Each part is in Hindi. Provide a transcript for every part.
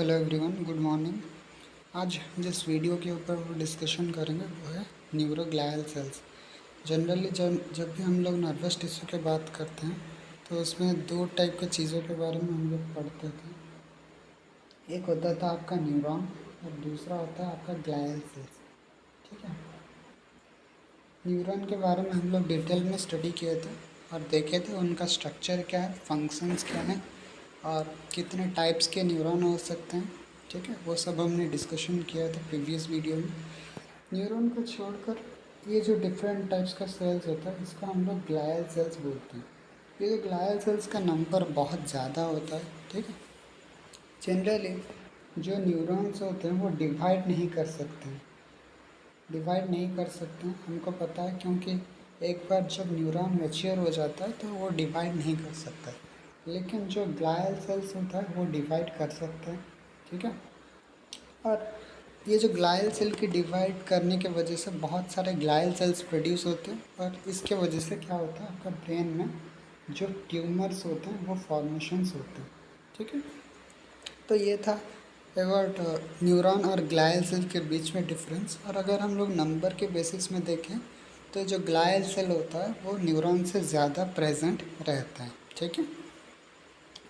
Hello everyone, good morning. आज जिस वीडियो के ऊपर डिस्कशन करेंगे वो है न्यूरोग्लियल सेल्स। जनरली जब भी हम लोग नर्वस टिश्यू की बात करते हैं तो उसमें दो टाइप के चीज़ों के बारे में हम लोग पढ़ते थे। एक होता था आपका न्यूरॉन और दूसरा होता है आपका ग्लियल सेल्स। ठीक है, न्यूरॉन के बारे में हम लोग डिटेल में स्टडी किए थे और देखे थे उनका स्ट्रक्चर क्या है, फंक्शंस क्या है और कितने टाइप्स के न्यूरॉन हो सकते हैं। ठीक है, वो सब हमने डिस्कशन किया था प्रीवियस वीडियो में। न्यूरॉन को छोड़कर ये जो डिफरेंट टाइप्स का सेल्स होता है इसको हम लोग ग्लियल सेल्स बोलते हैं। ये जो ग्लियल सेल्स का नंबर बहुत ज़्यादा होता है। ठीक है, जनरली जो न्यूरॉन्स होते हैं वो डिवाइड नहीं कर सकते हैं, हमको पता है, क्योंकि एक बार जब न्यूरॉन मैच्योर हो जाता है तो वो डिवाइड नहीं कर सकता है। लेकिन जो ग्लियल सेल्स होता है वो डिवाइड कर सकता है। ठीक है, और ये जो ग्लियल सेल की डिवाइड करने की वजह से बहुत सारे ग्लियल सेल्स प्रोड्यूस होते हैं और इसके वजह से क्या होता है, आपका ब्रेन में जो ट्यूमर्स होते हैं वो फॉर्मेशंस होते हैं। ठीक है, तो ये था अबाउट न्यूरॉन और ग्लियल सेल के बीच में डिफरेंस। और अगर हम लोग नंबर के बेसिस में देखें तो जो ग्लियल सेल होता है वो न्यूरॉन से ज़्यादा प्रेजेंट रहता है। ठीक है,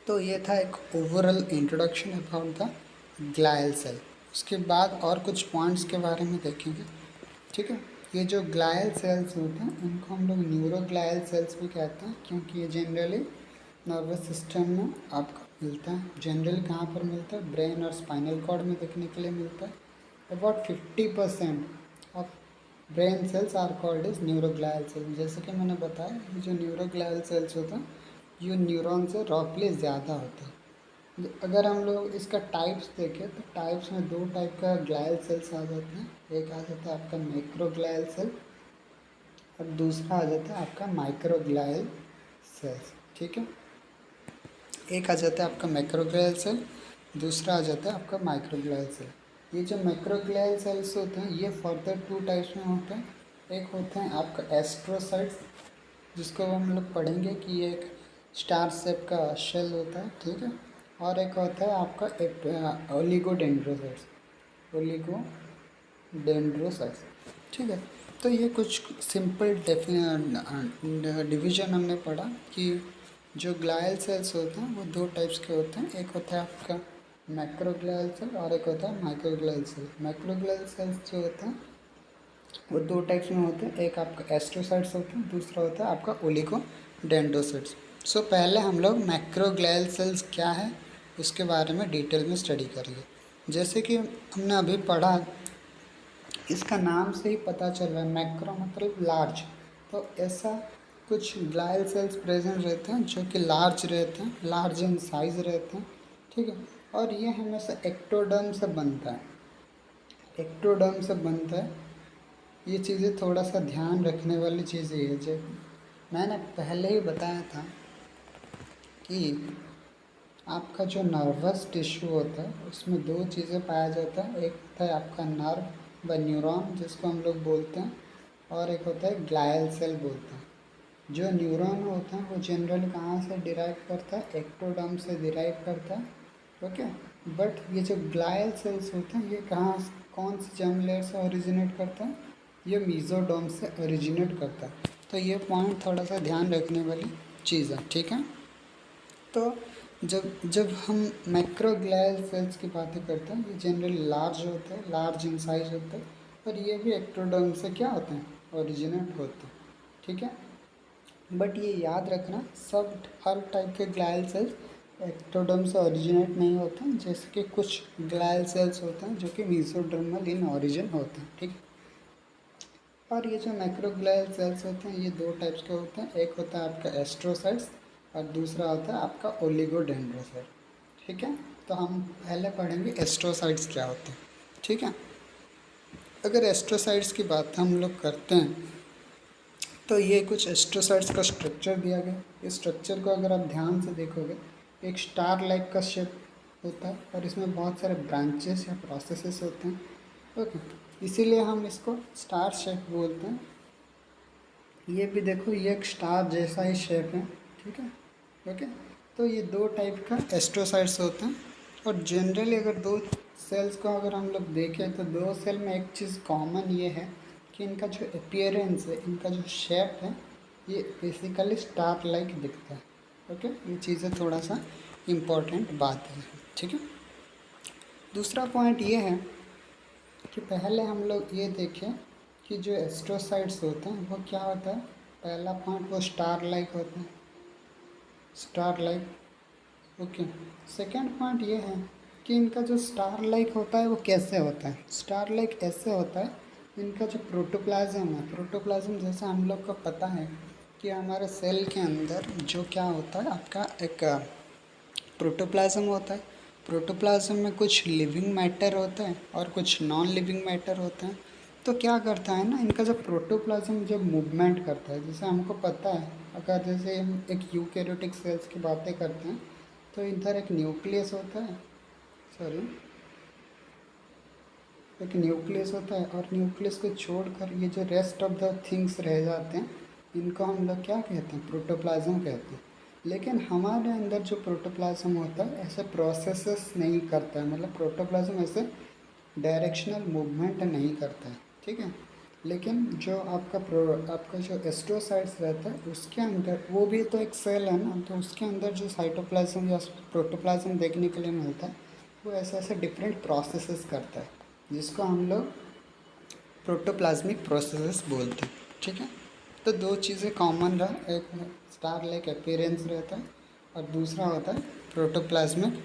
तो ये था एक overall introduction about the glial cell. उसके बाद और कुछ पॉइंट्स के बारे में देखेंगे। ठीक है, ये जो ग्लियल सेल्स होते हैं इनको हम लोग न्यूरोग्लियल सेल्स भी कहते हैं, क्योंकि ये जनरली नर्वस सिस्टम में आपको मिलता है। जनरली कहाँ पर मिलता है, ब्रेन और स्पाइनल कॉर्ड में देखने के लिए मिलता है। About 50% of brain cells are called is neuroglial cells. जैसे कि मैंने बताया, ये जो न्यूरोग्लियल सेल्स होते हैं ये न्यूरॉन से रॉपली ज़्यादा होते हैं। अगर हम लोग इसका टाइप्स देखें तो टाइप्स में दो टाइप का ग्लियल सेल्स आ जाते हैं। एक आ जाता है आपका मैक्रोग्लियल सेल और दूसरा आ जाता है आपका माइक्रोग्लियल सेल्स। ठीक है, एक आ जाता है आपका मैक्रोग्लियल सेल, दूसरा आ जाता है आपका माइक्रोग्लियल सेल। ये जो मैक्रोग्लियल सेल्स होते हैं ये फर्दर टू टाइप्स में होते हैं। एक होते हैं आपका एस्ट्रोसाइट्स, जिसको हम लोग पढ़ेंगे कि ये एक स्टार शेप का शेल होता है। ठीक है, और एक होता है आपका एक ओलिगोडेंड्रोसाइट्स। ठीक है, तो ये कुछ सिंपल डिवीजन हमने पढ़ा कि जो ग्लियल सेल्स होते हैं वो दो टाइप्स के होते हैं। एक होता है आपका मैक्रोग्लियल सेल और एक होता है माइक्रोग्लियल सेल। मैक्रोग्लियल सेल्स जो होते हैं वो दो टाइप्स में होते हैं, एक आपका एस्ट्रोसाइट्स होते हैं, दूसरा होता है आपका ओलिगोडेंड्रोसाइट्स। सो पहले हम लोग मैक्रोग्लियल सेल्स क्या है उसके बारे में डिटेल में स्टडी करेंगे। जैसे कि हमने अभी पढ़ा, इसका नाम से ही पता चल रहा है, मैक्रो मतलब लार्ज, तो ऐसा कुछ ग्लियल सेल्स प्रेजेंट रहते हैं जो कि लार्ज रहते हैं, लार्ज इन साइज रहते हैं। ठीक है, और ये हमेशा एक्टोडर्म से बनता है, एक्टोडर्म से बनता है। ये चीज़ें थोड़ा सा ध्यान रखने वाली चीज़ें है। जो मैंने पहले ही बताया था कि आपका जो नर्वस टिश्यू होता है उसमें दो चीज़ें पाया जाता है। एक होता है आपका नर्व व न्यूरॉन जिसको हम लोग बोलते हैं, और एक होता है ग्लियल सेल बोलते हैं। जो न्यूरॉन होता है वो जनरली कहाँ से डिराइव करता है, एक्टोडर्म से डिराइव करता है। ओके, बट ये जो ग्लियल सेल्स होते हैं ये कहाँ, कौन सी जर्म लेयर से ओरिजिनेट करता है, ये मीजोडर्म से ओरिजिनेट करता है। तो ये पॉइंट थोड़ा सा ध्यान रखने वाली चीज़ है। ठीक है, तो जब जब हम मैक्रोग्लियल सेल्स की बातें करते हैं ये जनरली लार्ज होते हैं, लार्ज इन साइज होते हैं, पर ये भी एक्टोडर्म से क्या होते हैं, ओरिजिनेट होते हैं। ठीक है, बट ये याद रखना सब हर टाइप के ग्लियल सेल्स एक्टोडर्म से ओरिजिनेट नहीं होते हैं। जैसे कि कुछ ग्लियल सेल्स होते हैं जो कि मीजोडर्मल इन ओरिजिन होते हैं। ठीक है, और ये जो मैक्रोग्लियल सेल्स होते हैं ये दो टाइप्स के होते हैं, एक होता है आपका एस्ट्रोसाइट्स और दूसरा होता है आपका ओलिगोडेंड्रोसाइट। ठीक है, तो हम पहले पढ़ेंगे एस्ट्रोसाइट्स क्या होते हैं। ठीक है, अगर एस्ट्रोसाइट्स की बात हम लोग करते हैं तो ये कुछ एस्ट्रोसाइट्स का स्ट्रक्चर दिया गया। इस स्ट्रक्चर को अगर आप ध्यान से देखोगे एक स्टार लाइक का शेप होता है और इसमें बहुत सारे ब्रांचेस या प्रोसेसेस होते हैं। ओके, इसीलिए हम इसको स्टार शेप बोलते हैं। ये भी देखो ये एक स्टार जैसा ही शेप है। ठीक है, ओके, तो ये दो टाइप का एस्ट्रोसाइट्स होते हैं। और जनरली अगर दो सेल्स को अगर हम लोग देखें तो दो सेल में एक चीज़ कॉमन ये है कि इनका जो अपीयरेंस है, इनका जो शेप है, ये बेसिकली स्टार लाइक दिखता है। ओके, ये चीज़ें थोड़ा सा इम्पोर्टेंट बात है, ठीक है। दूसरा पॉइंट ये है कि पहले हम लोग ये देखें कि जो एस्ट्रोसाइट्स होते हैं वो क्या होता है। पहला पॉइंट वो स्टार लाइक होता है, star like. Okay, second point ये है कि इनका जो स्टार लाइक होता है वो कैसे होता है। स्टार लाइक ऐसे होता है, इनका जो प्रोटोप्लाज्म है, प्रोटोप्लाज्म जैसे हम लोग को पता है कि हमारे सेल के अंदर जो क्या होता है, आपका एक प्रोटोप्लाज्म होता है। प्रोटोप्लाज्म में कुछ लिविंग मैटर होता है और कुछ नॉन लिविंग मैटर होता है। तो क्या करता है ना, इनका जो प्रोटोप्लाज्म जब मूवमेंट करता है, जैसे हमको पता है, अगर जैसे हम एक यूकैरियोटिक सेल्स की बातें करते हैं तो इधर एक न्यूक्लियस होता है, सॉरी, एक न्यूक्लियस होता है और न्यूक्लियस को छोड़कर ये जो रेस्ट ऑफ द थिंग्स रह जाते हैं, इनको हम लोग क्या कहते हैं, प्रोटोप्लाज्म कहते हैं। लेकिन हमारे अंदर जो प्रोटोप्लाज्म होता है ऐसे प्रोसेसेस नहीं करता है, मतलब प्रोटोप्लाज्म ऐसे डायरेक्शनल मूवमेंट नहीं करता है, ठीक है। लेकिन जो आपका जो एस्ट्रोसाइट्स रहता है उसके अंदर, वो भी तो एक सेल है ना, तो उसके अंदर जो साइटोप्लाज्म या प्रोटोप्लाज्म देखने के लिए मिलता है वो ऐसे ऐसे डिफरेंट प्रोसेसेस करता है, जिसको हम लोग प्रोटोप्लाज्मिक प्रोसेसेस बोलते हैं, ठीक है। तो दो चीज़ें कॉमन रहा, एक स्टार लाइक अपीयरेंस रहता है और दूसरा होता है प्रोटोप्लाज्मिक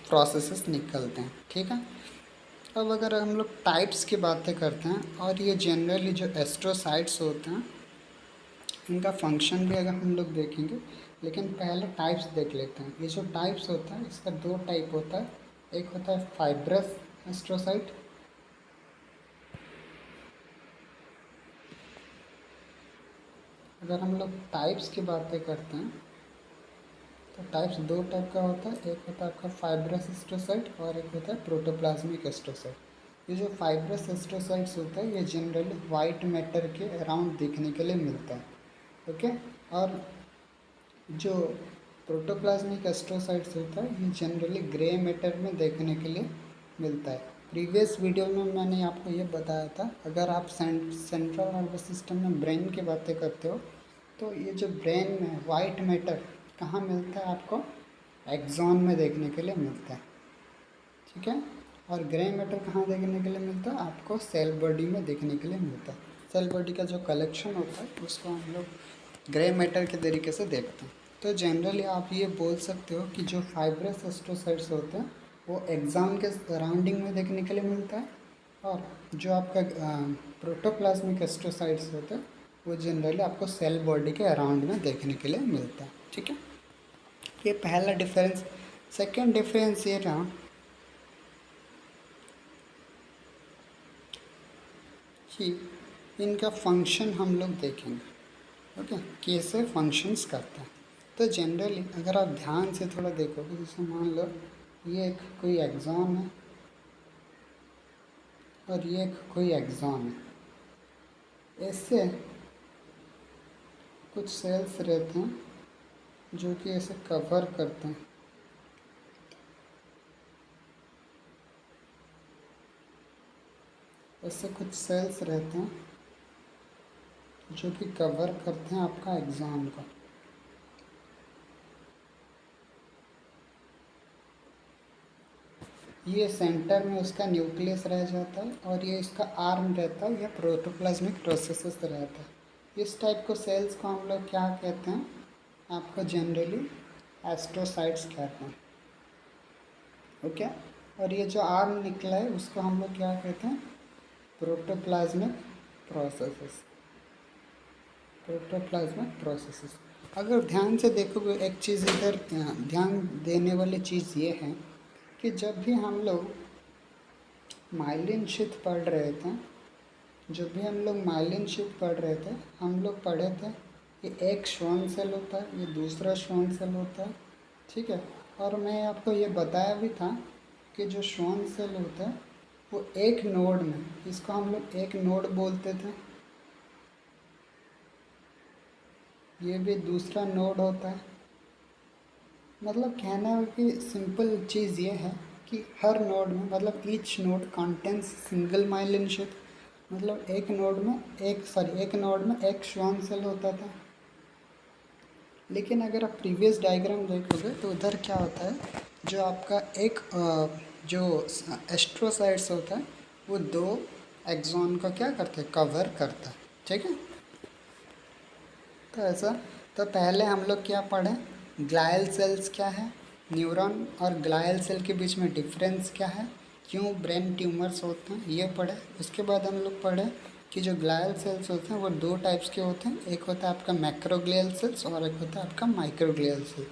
प्रोसेसेस निकलते हैं, ठीक है। अब अगर हम लोग टाइप्स की बातें करते हैं, और ये जनरली जो एस्ट्रोसाइट्स होते हैं इनका फंक्शन भी अगर हम लोग देखेंगे, लेकिन पहले टाइप्स देख लेते हैं। ये जो टाइप्स होता है इसका दो टाइप होता है, एक होता है फाइब्रस एस्ट्रोसाइट, अगर हम लोग टाइप्स की बातें करते हैं तो टाइप्स दो टाइप का होता है, एक होता है आपका फाइब्रस एस्ट्रोसाइट और एक होता है प्रोटोप्लाज्मिक एस्ट्रोसाइट। ये जो फाइब्रस एस्ट्रोसाइट्स होता है ये जनरली वाइट मैटर के अराउंड देखने के लिए मिलता है, ओके। और जो प्रोटोप्लाज्मिक एस्ट्रोसाइट्स होता है ये जनरली ग्रे मैटर में देखने के लिए मिलता है। प्रीवियस वीडियो में मैंने आपको ये बताया था, अगर आप सेंट्रल नर्वस सिस्टम में ब्रेन की बातें करते हो तो ये जो ब्रेन में वाइट मैटर कहाँ मिलता है आपको, एक्सॉन में देखने के लिए मिलता है, ठीक है। और ग्रे मैटर कहाँ देखने के लिए मिलता है, आपको सेल बॉडी में देखने के लिए मिलता है। सेल बॉडी का जो कलेक्शन होता है उसको हम लोग ग्रे मैटर के तरीके से देखते हैं। तो जनरली आप ये बोल सकते हो कि जो फाइब्रस एस्ट्रोसाइट्स होते हैं वो एक्सॉन के सराउंडिंग में देखने के लिए मिलता है, और जो आपका प्रोटोप्लाज्मिक एस्ट्रोसाइट्स होते हैं वो जनरली आपको सेल बॉडी के अराउंड में देखने के लिए मिलता है, ठीक है। ये पहला डिफरेंस। सेकेंड डिफरेंस ये रहा कि इनका फंक्शन हम लोग देखेंगे, ओके, कैसे फंक्शंस करता है। तो जनरली अगर आप ध्यान से थोड़ा देखोगे, जैसे मान लो ये एक कोई एक्सॉन है और ये एक कोई एक्सॉन है, ऐसे कुछ सेल्स रहते हैं जो कि ऐसे कवर करते हैं, ऐसे कुछ सेल्स रहते हैं जो कि कवर करते हैं आपका एक्सॉन को। ये सेंटर में उसका न्यूक्लियस रह जाता है और ये इसका आर्म रहता है, या प्रोटोप्लाज्मिक प्रोसेसेस रहता है। इस टाइप को सेल्स को हम लोग क्या कहते हैं, आपको जनरली एस्ट्रोसाइट्स कहते हैं, ओके। और ये जो आर्म निकला है उसको हम लोग क्या कहते हैं, प्रोटोप्लाज्मिक प्रोसेसेस, प्रोटोप्लाज्मिक प्रोसेसेस। अगर ध्यान से देखोगे एक चीज़ इधर ध्यान देने वाली चीज़ ये है कि जब भी हम लोग माइलिन शीथ पढ़ रहे थे, जब भी हम लोग माइलिन शीथ पढ़ रहे थे, हम लोग पढ़े थे कि एक श्वान सेल होता है, ये दूसरा श्वान सेल होता है, ठीक है। और मैं आपको ये बताया भी था कि जो श्वान सेल होता है वो एक नोड में, इसको हम लोग एक नोड बोलते थे, ये भी दूसरा नोड होता है, मतलब कहना है कि सिंपल चीज़ ये है कि हर नोड में मतलब each node contains single myelin sheath. मतलब एक नोड में एक श्वान सेल होता था। लेकिन अगर आप प्रीवियस डायग्राम देखोगे तो उधर क्या होता है, जो आपका एक जो एस्ट्रोसाइट्स होता है वो दो एक्सॉन को क्या करते हैं, कवर करता है। ठीक है, तो ऐसा। तो पहले हम लोग क्या पढ़े, ग्लायल सेल्स क्या है, न्यूरॉन और ग्लायल सेल के बीच में डिफरेंस क्या है, क्यों ब्रेन ट्यूमर्स होते हैं, ये पढ़े। उसके बाद हम लोग पढ़े कि जो ग्लायल सेल्स होते हैं वो दो टाइप्स के होते हैं, एक होता है आपका मैक्रोग्लियल सेल्स और एक होता है आपका माइक्रोग्लियल सेल।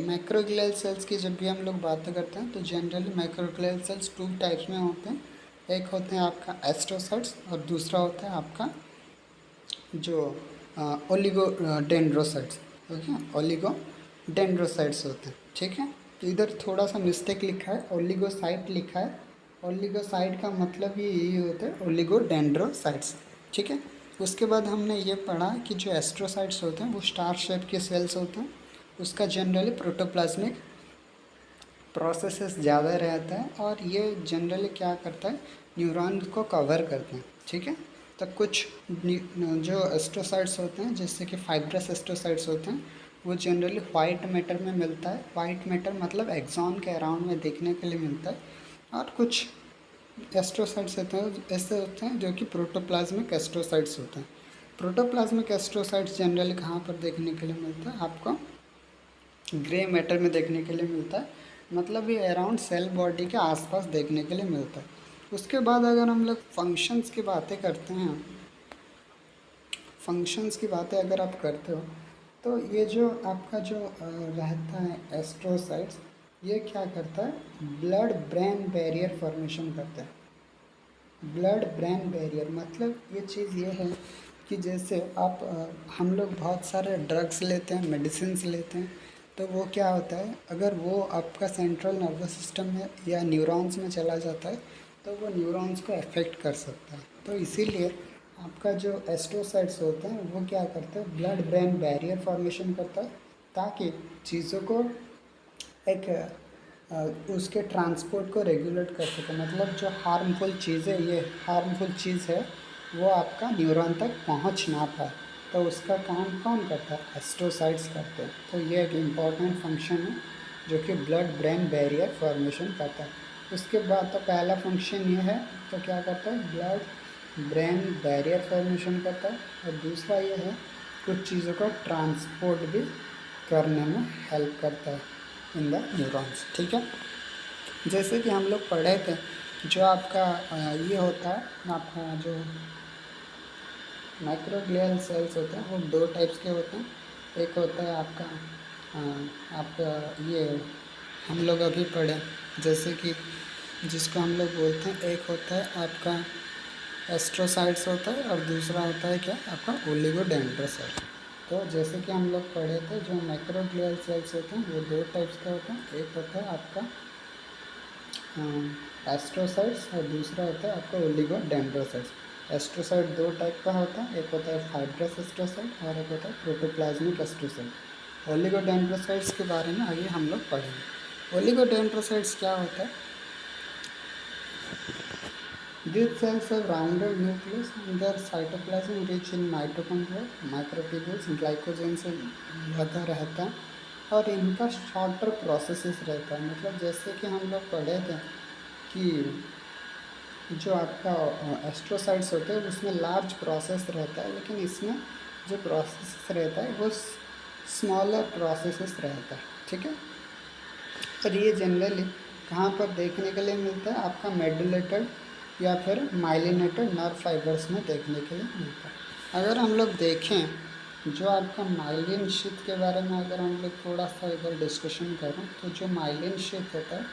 मैक्रोग्लियल सेल्स की जब भी हम लोग बात करते हैं तो generally macroglial cells two types में होते हैं, एक होते हैं आपका एस्ट्रोसाइट्स और दूसरा होता है आपका जो ओलिगो डेंड्रोसाइट्स। ओके, ओलिगो डेंड्रोसाइट्स होते हैं। ठीक है, तो इधर थोड़ा सा मिस्टेक लिखा है, ओलिगोसाइट लिखा है। ओलिगोसाइट का मतलब ही यही होता है, ओलिगो डेंड्रोसाइट्स। ठीक है, उसके बाद हमने ये पढ़ा कि जो एस्ट्रोसाइट्स होते हैं वो स्टार शेप के सेल्स होते हैं, उसका जनरली प्रोटोप्लाज्मिक प्रोसेसेस ज़्यादा रहता है और ये जनरली क्या करता है, न्यूरॉन को कवर करते हैं। ठीक है, तो कुछ जो एस्ट्रोसाइट्स होते हैं जैसे कि फाइब्रस एस्ट्रोसाइट्स होते हैं वो जनरली वाइट मैटर में मिलता है। वाइट मैटर मतलब एक्सॉन के अराउंड में देखने के लिए मिलता है। और कुछ एस्ट्रोसाइट्स होते हैं ऐसे होते हैं जो कि प्रोटोप्लाज्मिक एस्ट्रोसाइट्स होते हैं। प्रोटोप्लाज्मिक एस्ट्रोसाइट्स जनरली कहाँ पर देखने के लिए मिलता है, आपको ग्रे मैटर में देखने के लिए मिलता है। मतलब ये अराउंड सेल बॉडी के आसपास देखने के लिए मिलता है। उसके बाद अगर हम लोग फंक्शंस की बातें करते हैं, फंक्शंस की बातें अगर आप करते हो तो ये जो आपका जो रहता है एस्ट्रोसाइट्स, ये क्या करता है, ब्लड ब्रेन बैरियर फॉर्मेशन करता है। ब्लड ब्रेन बैरियर मतलब ये चीज़ ये है कि जैसे आप हम लोग बहुत सारे ड्रग्स लेते हैं, मेडिसिन लेते हैं, तो वो क्या होता है, अगर वो आपका सेंट्रल नर्वस सिस्टम में या न्यूरॉन्स में चला जाता है तो वो न्यूरॉन्स को अफेक्ट कर सकता है। तो इसीलिए आपका जो एस्ट्रोसाइट्स होते हैं वो क्या करते हैं, ब्लड ब्रेन बैरियर फॉर्मेशन करता है ताकि चीज़ों को एक उसके ट्रांसपोर्ट को रेगुलेट कर सके। मतलब जो हार्मफुल चीज़ है, ये हार्मफुल चीज़ है, वो आपका न्यूरॉन तक पहुंच ना पाए। तो उसका काम कौन करता है, एस्ट्रोसाइट्स करते हैं। तो ये एक इम्पॉर्टेंट फंक्शन है जो कि ब्लड ब्रेन बैरियर फॉर्मेशन करता है। उसके बाद तो पहला फंक्शन ये है, तो क्या करता है, ब्लड ब्रेन बैरियर फॉर्मेशन करता है। और दूसरा ये है, कुछ चीज़ों को ट्रांसपोर्ट भी करने में हेल्प करता है इन द न्यूरॉन्स। ठीक है, जैसे कि हम लोग पढ़े थे, जो आपका ये होता है, आपका जो माइक्रोग्लियल सेल्स होते हैं वो दो टाइप्स के होते हैं। एक होता है आपका ये हम लोग अभी पढ़े, जैसे कि जिसको हम लोग बोलते हैं, एक होता है आपका एस्ट्रोसाइट्स होता है और दूसरा होता है क्या, आपका ओलिगोडेंड्रोसाइट। तो जैसे कि हम लोग पढ़े थे, जो माइक्रोग्लियल सेल्स होते हैं वो दो टाइप्स के होते हैं, एक होता है आपका एस्ट्रोसाइट्स और दूसरा होता है आपका ओलिगोडेंड्रोसाइट्स। एस्ट्रोसाइट दो टाइप का होता है, एक होता है फाइब्रस एस्ट्रोसाइट और एक होता है प्रोटोप्लाज्मिक एस्ट्रोसाइट। ओलिगोडेंड्रोसाइट्स के बारे में आगे हम लोग पढ़ेंगे। ओलिगोडेंड्रोसाइट्स क्या होता है, these cells have rounded nucleus and their cytoplasm rich in mitochondria, microtubules, glycogen से लगा रहता है और इनका शॉर्टर प्रोसेसेस रहता है। मतलब जैसे कि हम लोग पढ़े थे कि जो आपका एस्ट्रोसाइट्स होते हैं उसमें लार्ज प्रोसेस रहता है, लेकिन इसमें जो प्रोसेस रहता है वो स्मॉलर प्रोसेसेस रहता है। ठीक है, और ये जनरली कहाँ पर देखने के लिए मिलता है, आपका मेडुलेटेड या फिर माइलिनेटेड नर्व फाइबर्स में देखने के लिए मिलता है। अगर हम लोग देखें जो आपका माइलिन शीथ के बारे में अगर हम लोग थोड़ा सा इधर डिस्कशन करें, तो जो माइलिन शीथ होता है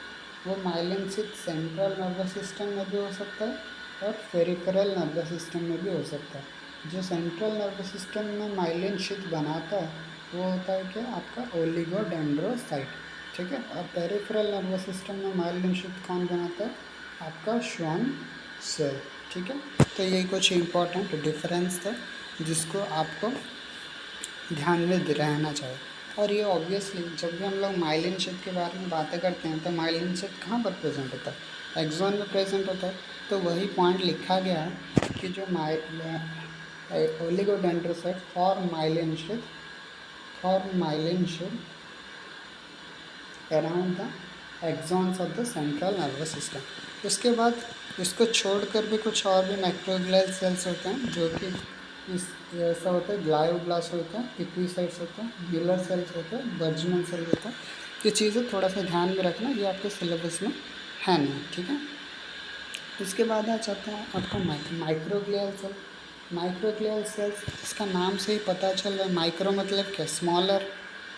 वो myelin sheath central nervous system में भी हो सकता है और पेरिफेरल नर्वस सिस्टम में भी हो सकता है। जो सेंट्रल नर्वस सिस्टम में माइलिन शीथ बनाता है वो होता है क्या, आपका ओलिगोडेंड्रोसाइट। ठीक है, और पेरिफेरल नर्वस सिस्टम में माइलिन शीथ कौन बनाता है, आपका श्वान सेल। ठीक है, तो यही कुछ इम्पोर्टेंट डिफरेंस था जिसको आपको ध्यान में रहना चाहिए। और ये ऑब्वियसली जब भी हम लोग माइलिन शीथ के बारे में बातें करते हैं तो माइलिन शीथ कहाँ पर प्रेजेंट होता है, एक्सॉन में प्रेजेंट होता है। तो वही पॉइंट लिखा गया है कि जो oligodendrocyte for myelin sheath around the axons of the central nervous system. उसके बाद इसको छोड़कर भी कुछ और भी मैक्रोग्लियल सेल्स होते हैं जो कि इस ऐसा होता है, ग्लायोब्लास्ट होता है, पिक्विसाइट्स होता है, म्यूलर सेल्स होता है, बर्जमैन सेल होता है। ये चीज़ें थोड़ा सा ध्यान में रखना, ये आपके सिलेबस में है नहीं, ठीक है। उसके बाद आ जाता है आपका माइक्रोग्लियल सेल। माइक्रोग्लियल सेल्स, इसका नाम से ही पता चल रहा है, माइक्रो मतलब क्या, स्मॉलर।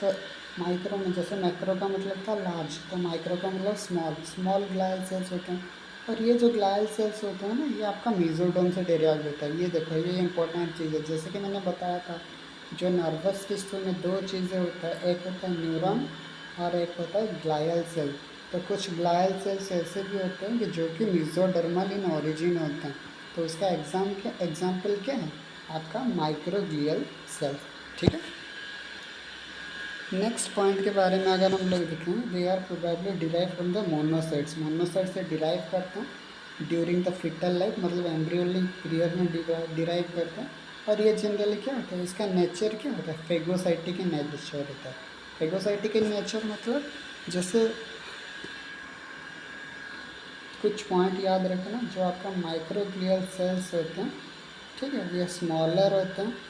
तो माइक्रो में जैसे मैक्रो का मतलब था लार्ज, तो माइक्रो का मतलब स्मॉल, स्मॉल ग्लायल सेल्स होते हैं। और ये जो ग्लायल सेल्स होते हैं ना, ये आपका मेसोडर्म से डेराइव होता है। ये देखो, ये इंपॉर्टेंट चीज़ है। जैसे कि मैंने बताया था, जो नर्वस सिस्टम में दो चीज़ें होता है, एक होता है न्यूरॉन और एक होता है ग्लायल सेल। तो कुछ ग्लायल सेल्स ऐसे भी होते हैं कि जो कि मेसोडर्मल इन ओरिजिन होते हैं। तो उसका एग्जाम्पल क्या है, आपका माइक्रोग्लियल सेल, ठीक है। नेक्स्ट पॉइंट के बारे में अगर हम लोग देखें, they are probably derive from the monocytes. Monocyte से डिराइव करते हैं ड्यूरिंग द फिटल लाइफ, मतलब एम्ब्रियोनिक पीरियड में डिराइव करते हैं। और ये जनरली क्या होता है, इसका नेचर क्या होता है, फेगोसाइटिक इन नेचर होता है। फेगोसाइटिक इन नेचर मतलब जैसे कुछ पॉइंट याद रखना, जो आपका माइक्रोग्लियल सेल्स होते हैं, ठीक है, ये स्मॉलर होता है।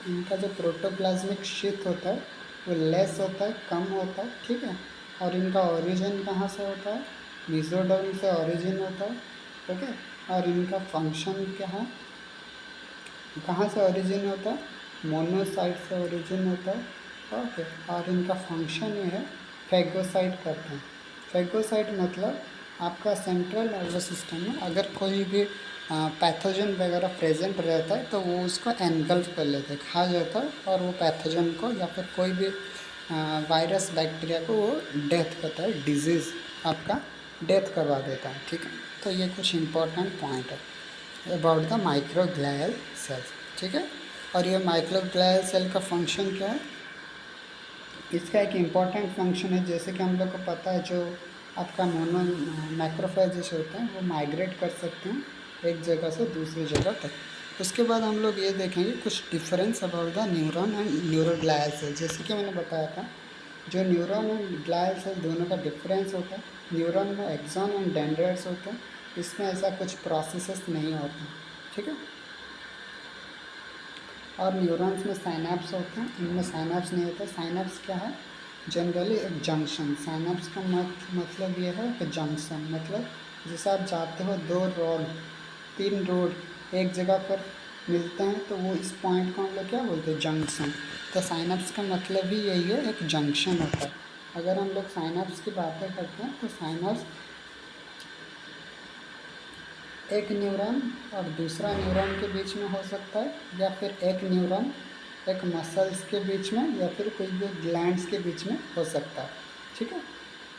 इनका जो प्रोटोप्लाज्मिक शीथ होता है वो लेस होता है, कम होता है, ठीक है। और इनका ओरिजिन कहाँ से होता है, मेसोडर्म से ओरिजिन होता है, ठीक है। और इनका फंक्शन क्या है, कहाँ से ओरिजिन होता है, मोनोसाइट से ओरिजिन होता है, ओके। और इनका फंक्शन ये है, फेगोसाइट करते हैं। फेगोसाइट मतलब आपका सेंट्रल नर्वस सिस्टम में अगर कोई भी पैथोजन वगैरह प्रेजेंट रहता है तो वो उसको एनगल्फ कर लेता है, खा जाता है, और वो पैथोजन को या फिर कोई भी वायरस बैक्टीरिया को वो डेथ करता है, डिजीज़ आपका डेथ करवा देता है, ठीक है। तो ये कुछ इंपॉर्टेंट पॉइंट है अबाउट द माइक्रोग्लियल सेल्स, ठीक है। और ये माइक्रोग्लियल सेल का फंक्शन क्या है, इसका एक इम्पॉर्टेंट फंक्शन है। जैसे कि हम लोग को पता है, जो आपका मैक्रोफेजेस होते हैं वो माइग्रेट कर सकते हैं एक जगह से दूसरी जगह तक। उसके बाद हम लोग ये देखेंगे कुछ difference about the neuron and neuroglial cell. जैसे कि मैंने बताया था, जो न्यूरॉन एंड ग्लायल सेल दोनों का डिफरेंस होता है, न्यूरॉन में एक्सॉन एंड डेंड्राइट्स होते हैं, इसमें ऐसा कुछ प्रोसेसेस नहीं होते, ठीक है। और न्यूरॉन्स में साइनैप्स होते हैं, इनमें साइनैप्स नहीं होता। साइनैप्स क्या है, जनरली एक जंक्शन। साइनैप्स का मतलब ये है कि जंक्शन मतलब जैसे आप जाते हो, दो रोड, तीन रोड एक जगह पर मिलते हैं तो वो इस पॉइंट को हम लोग क्या बोलते हैं, जंक्शन। तो साइनैप्स का मतलब भी यही है, एक जंक्शन होता है। अगर हम लोग साइनैप्स की बातें करते हैं तो साइनैप्स एक न्यूरॉन और दूसरा न्यूरॉन के बीच में हो सकता है, या फिर एक न्यूरॉन एक मसल्स के बीच में, या फिर कोई भी ग्लैंड्स के बीच में हो सकता है, ठीक है।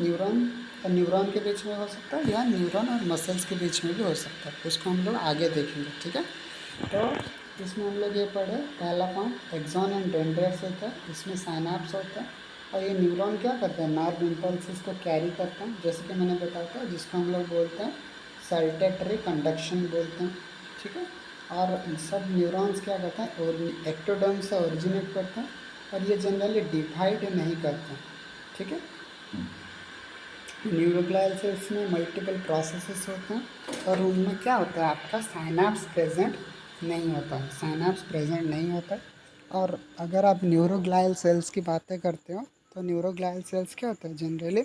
न्यूरॉन और न्यूरॉन के बीच में हो सकता है, या न्यूरॉन और मसल्स के बीच में भी हो सकता है, उसको हम लोग आगे देखेंगे, ठीक है। तो इसमें हम लोग ये पढ़े, पहला पॉइंट एक्सॉन एंड डेंड्राइट्स होता है, इसमें साइनैप्स होता है। और ये न्यूरॉन क्या करते हैं, नर्व इम्पल्सेस को कैरी करते हैं, जैसे कि मैंने बताया था, जिसको हम लोग बोलते हैं सल्टेटरी कंडक्शन बोलते हैं, ठीक है। और सब न्यूरॉन्स क्या करते हैं, और एक्टोडर्म से ओरिजिनेट करते हैं, और ये जनरली डिवाइड नहीं करते हैं, ठीक है। न्यूरोग्लियल सेल्स में मल्टीपल प्रोसेसेस होते हैं, और उनमें क्या होता है, आपका साइनैप्स प्रेजेंट नहीं होता है, साइनैप्स प्रेजेंट नहीं होता है। और अगर आप न्यूरोग्लियल सेल्स की बातें करते हो तो न्यूरोग्लियल सेल्स क्या होता है, जनरली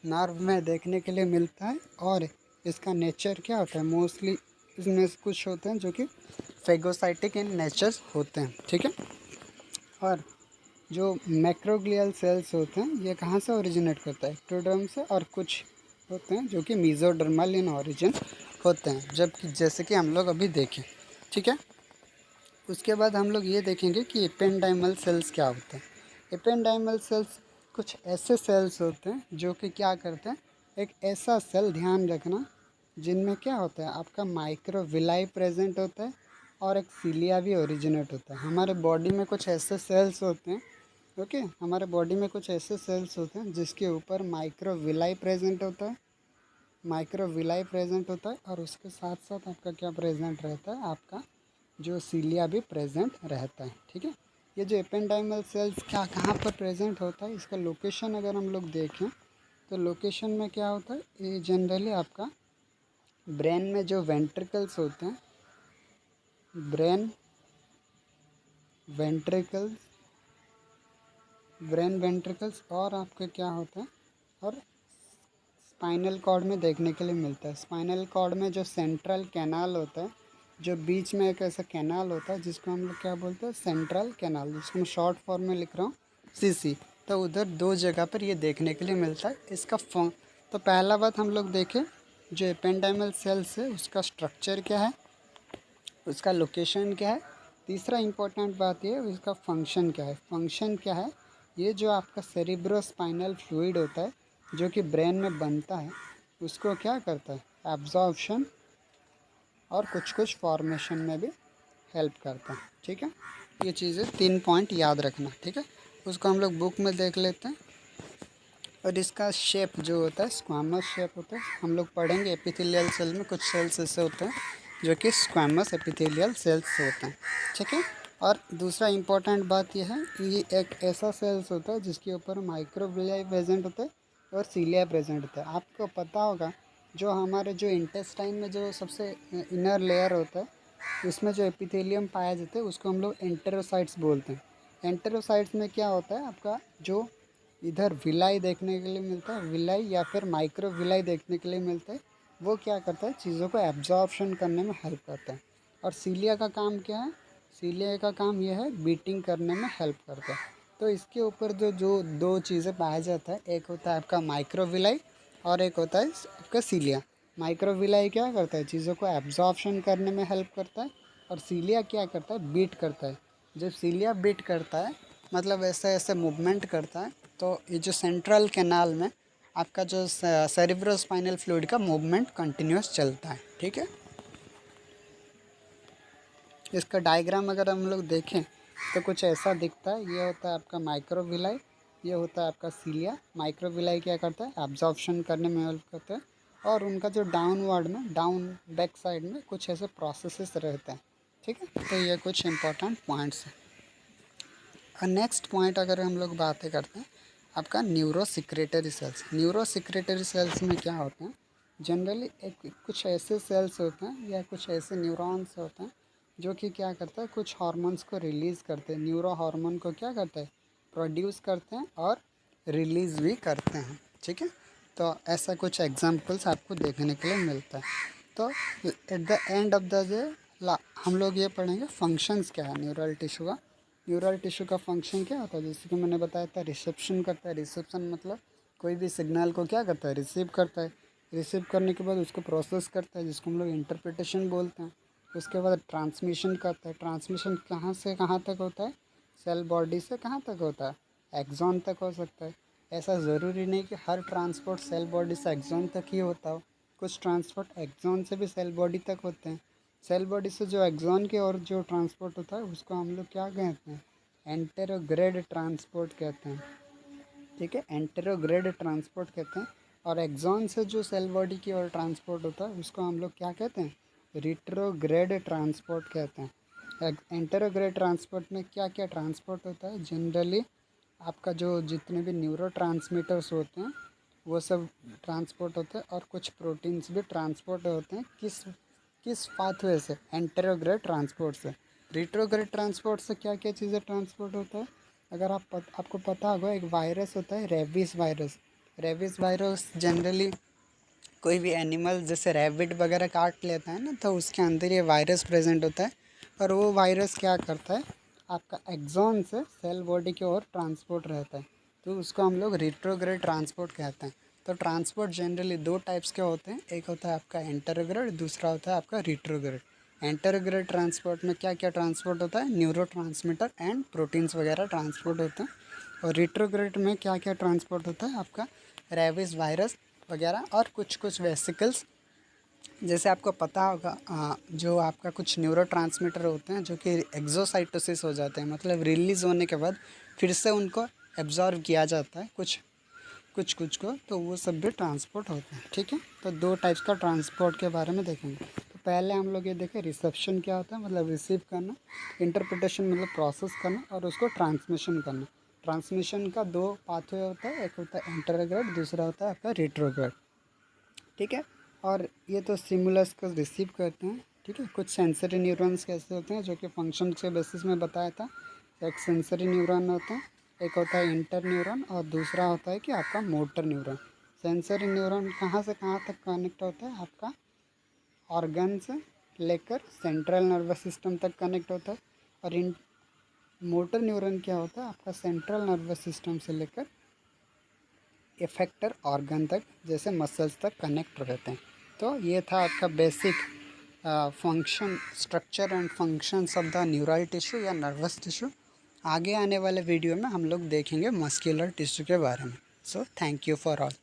नर्व में देखने के लिए मिलता है। और इसका नेचर क्या होता है, मोस्टली इसमें से कुछ होते हैं जो कि फेगोसाइटिक इन नेचर होते हैं, ठीक है। और जो मैक्रोग्लियल सेल्स होते हैं ये कहाँ से ओरिजिनेट करता है, एक्टोडर्म से, और कुछ होते हैं जो कि मेसोडर्मल इन ओरिजिन होते हैं, जबकि जैसे कि हम लोग अभी देखें, ठीक है। उसके बाद हम लोग ये देखेंगे कि एपेंडाइमल सेल्स क्या होते हैं। एपेंडाइमल सेल्स कुछ ऐसे सेल्स होते हैं जो कि क्या करते हैं, एक ऐसा सेल, ध्यान रखना, जिनमें क्या होता है, आपका माइक्रोविलाई प्रेजेंट होता है, और एक सीलिया भी ओरिजिनेट होता है। हमारे बॉडी में कुछ ऐसे सेल्स होते हैं, ओके, हमारे बॉडी में कुछ ऐसे सेल्स होते हैं जिसके ऊपर माइक्रोविलाई प्रेजेंट होता है, माइक्रोविलाई प्रेजेंट होता है, और उसके साथ साथ आपका क्या प्रेजेंट रहता है, आपका जो सीलिया भी प्रेजेंट रहता है। ठीक है, ये जो एपेंडाइमल सेल्स क्या कहाँ पर प्रेजेंट होता है, इसका लोकेशन अगर हम लोग देखें तो लोकेशन में क्या होता है, ये जनरली आपका ब्रेन में जो वेंट्रिकल्स होते हैं, ब्रेन वेंट्रिकल्स, ब्रेन वेंट्रिकल्स और आपका क्या होता है, और स्पाइनल कॉर्ड में देखने के लिए मिलता है। स्पाइनल कॉर्ड में जो सेंट्रल कैनाल होता है, जो बीच में एक ऐसा कैनाल होता है जिसको हम लोग क्या बोलते हैं, सेंट्रल कैनाल, जिसको मैं शॉर्ट फॉर्म में लिख रहा हूँ सीसी। तो उधर दो जगह पर ये देखने के लिए मिलता है। इसका तो पहला बात हम लोग देखें, जो एपेंडाइमल सेल्स है उसका स्ट्रक्चर क्या है, उसका लोकेशन क्या है। तीसरा इम्पोर्टेंट बात ये है उसका फंक्शन क्या है। फंक्शन क्या है, ये जो आपका सेरिब्रोस्पाइनल फ्लूइड होता है जो कि ब्रेन में बनता है, उसको क्या करता है, एब्जॉर्प्शन और कुछ कुछ फॉर्मेशन में भी हेल्प करता है। ठीक है, ये चीज़ें 3 पॉइंट याद रखना। ठीक है, उसको हम लोग बुक में देख लेते हैं। और इसका शेप जो होता है स्क्वामस शेप होता है, हम लोग पढ़ेंगे एपिथेलियल सेल में कुछ सेल्स ऐसे होते हैं जो कि स्क्वामस एपिथेलियल सेल्स होते हैं। ठीक है, और दूसरा इम्पोर्टेंट बात यह है कि ये एक ऐसा सेल्स होता है जिसके ऊपर माइक्रोविलाई प्रेजेंट होता है और सीलिया प्रेजेंट होता है। आपको पता होगा जो हमारे जो इंटेस्टाइन में जो सबसे इनर लेयर होता है उसमें जो एपिथेलियम पाया जाता है उसको हम लोग एंटेरोसाइट्स बोलते हैं। एंटेरोसाइट्स में क्या होता है, आपका जो इधर विलाई देखने के लिए मिलता है, विलाई या फिर माइक्रो विलाई देखने के लिए मिलता है, वो क्या करता है, चीज़ों को एब्जॉर्प्शन करने में हेल्प करता है। और सीलिया का काम क्या है, सीलिया का काम यह है बीटिंग करने में हेल्प करता है। तो इसके ऊपर जो जो दो चीज़ें पाया जाता है, एक होता है आपका माइक्रोविलाई और एक होता है आपका सीलिया। माइक्रोविलाई क्या करता है, चीज़ों को एब्जॉर्प्शन करने में हेल्प करता है, और सीलिया क्या करता है, बीट करता है। जब सीलिया बीट करता है मतलब ऐसे ऐसे मूवमेंट करता है, तो ये जो सेंट्रल कैनाल में आपका जो सेरिब्रोस्पाइनल फ्लूइड का मूवमेंट कंटिन्यूस चलता है। ठीक है, इसका डायग्राम अगर हम लोग देखें तो कुछ ऐसा दिखता है। ये होता है आपका माइक्रोविलाई, ये होता है आपका सीलिया। माइक्रोविलाई क्या करता है, एब्जॉर्प्शन करने में हेल्प करता है, और उनका जो डाउनवर्ड में डाउन बैक साइड में कुछ ऐसे प्रोसेसेस रहते हैं। ठीक है, तो ये कुछ इंपॉर्टेंट पॉइंट्स हैं। और नेक्स्ट पॉइंट अगर हम लोग बातें करते हैं आपका neuro secretory cells. Neuro secretory cells में क्या होते हैं, जनरली एक कुछ ऐसे सेल्स होते हैं या कुछ ऐसे न्यूरॉन्स होते हैं जो कि क्या करता है, कुछ हार्मोन्स को रिलीज़ करते हैं। न्यूरो हार्मोन को क्या करते हैं, प्रोड्यूस करते हैं और रिलीज़ भी करते हैं। ठीक है, तो ऐसा कुछ एग्जांपल्स आपको देखने के लिए मिलता है। तो at the end of the day हम लोग ये पढ़ेंगे फंक्शंस क्या है न्यूरल टिश्यू का। न्यूरल टिश्यू का फंक्शन क्या होता है, जैसे कि मैंने बताया था रिसेप्शन करता है। रिसेप्शन मतलब कोई भी सिग्नल को क्या करता है, रिसीव करता है। रिसीव करने के बाद उसको प्रोसेस करता है जिसको हम लोग इंटरप्रिटेशन बोलते हैं। उसके बाद ट्रांसमिशन करता है। ट्रांसमिशन कहाँ से कहाँ तक होता है, सेल बॉडी से कहाँ तक होता है, एक्सॉन तक हो सकता है। ऐसा ज़रूरी नहीं कि हर ट्रांसपोर्ट सेल बॉडी से एक्सॉन तक ही होता हो, कुछ ट्रांसपोर्ट एक्सॉन से भी सेल बॉडी तक होते हैं। सेल बॉडी से जो एक्सॉन की ओर जो ट्रांसपोर्ट होता है उसको हम लोग क्या कहते हैं, एंटेरोग्रेड ट्रांसपोर्ट कहते हैं। ठीक है, एंटेरोग्रेड ट्रांसपोर्ट कहते हैं। और एक्सॉन से जो सेल बॉडी की ओर ट्रांसपोर्ट होता है उसको हम लोग क्या कहते हैं, रिट्रोग्रेड ट्रांसपोर्ट कहते हैं। एंटेरोग्रेड ट्रांसपोर्ट में क्या क्या ट्रांसपोर्ट होता है, जनरली आपका जो जितने भी न्यूरो ट्रांसमीटर्स होते हैं वो सब ट्रांसपोर्ट होते हैं, और कुछ प्रोटीन्स भी ट्रांसपोर्ट होते हैं। किस किस पाथवे से, एंटेरोग्रेड ट्रांसपोर्ट से। रिट्रोग्रेड ट्रांसपोर्ट से क्या क्या चीज़ें ट्रांसपोर्ट होता है, अगर आपको पता होगा एक वायरस होता है rabies virus. Rabies virus generally कोई भी एनिमल जैसे रैबिट वगैरह काट लेता है ना, तो उसके अंदर ये वायरस प्रेजेंट होता है, और वो वायरस क्या करता है, आपका एक्सॉन से सेल बॉडी की ओर ट्रांसपोर्ट रहता है, तो उसको हम लोग रिट्रोग्रेड ट्रांसपोर्ट कहते हैं। तो ट्रांसपोर्ट जनरली दो टाइप्स के होते हैं, एक होता है आपका एंटेरोग्रेड, दूसरा होता है आपका रिट्रोग्रेड। एंटेरोग्रेड ट्रांसपोर्ट में क्या क्या ट्रांसपोर्ट होता है, न्यूरो ट्रांसमीटर एंड प्रोटीन्स वगैरह ट्रांसपोर्ट होते हैं। और रिट्रोग्रेड में क्या क्या ट्रांसपोर्ट होता है, आपका रेबीज वायरस वगैरह और कुछ कुछ वेसिकल्स जैसे आपको पता होगा जो आपका कुछ न्यूरोट्रांसमीटर होते हैं जो कि एक्सोसाइटोसिस हो जाते हैं, मतलब रिलीज़ होने के बाद फिर से उनको एब्जॉर्व किया जाता है कुछ को, तो वो सब भी ट्रांसपोर्ट होते हैं। ठीक है, तो दो टाइप्स का ट्रांसपोर्ट के बारे में देखेंगे। तो पहले हम लोग ये देखें रिसेप्शन क्या होता है, मतलब रिसीव करना, इंटरप्रिटेशन मतलब प्रोसेस करना, और उसको ट्रांसमिशन करना। ट्रांसमिशन का दो पाथवे होता है, एक होता है इंटरग्रेड, दूसरा होता है आपका रेट्रोग्रेड। ठीक है, और ये तो स्टिमुलस को रिसीव करते हैं। ठीक है, कुछ सेंसरी न्यूरॉन्स कैसे होते हैं जो कि फंक्शन के बेसिस में बताया था। एक सेंसरी न्यूरॉन होता है, एक होता है इंटर न्यूरॉन, और दूसरा होता है कि आपका मोटर न्यूरॉन। सेंसरी न्यूरॉन कहाँ से कहाँ तक कनेक्ट होता है, आपका ऑर्गन से लेकर सेंट्रल नर्वस सिस्टम तक कनेक्ट होता है। और इन मोटर न्यूरॉन क्या होता है, आपका सेंट्रल नर्वस सिस्टम से लेकर इफेक्टर ऑर्गन तक, जैसे मसल्स तक कनेक्ट रहते हैं। तो ये था आपका basic function, structure and functions of the neural tissue या नर्वस टिश्यू। आगे आने वाले वीडियो में हम लोग देखेंगे मस्कुलर टिश्यू के बारे में। So thank you for all.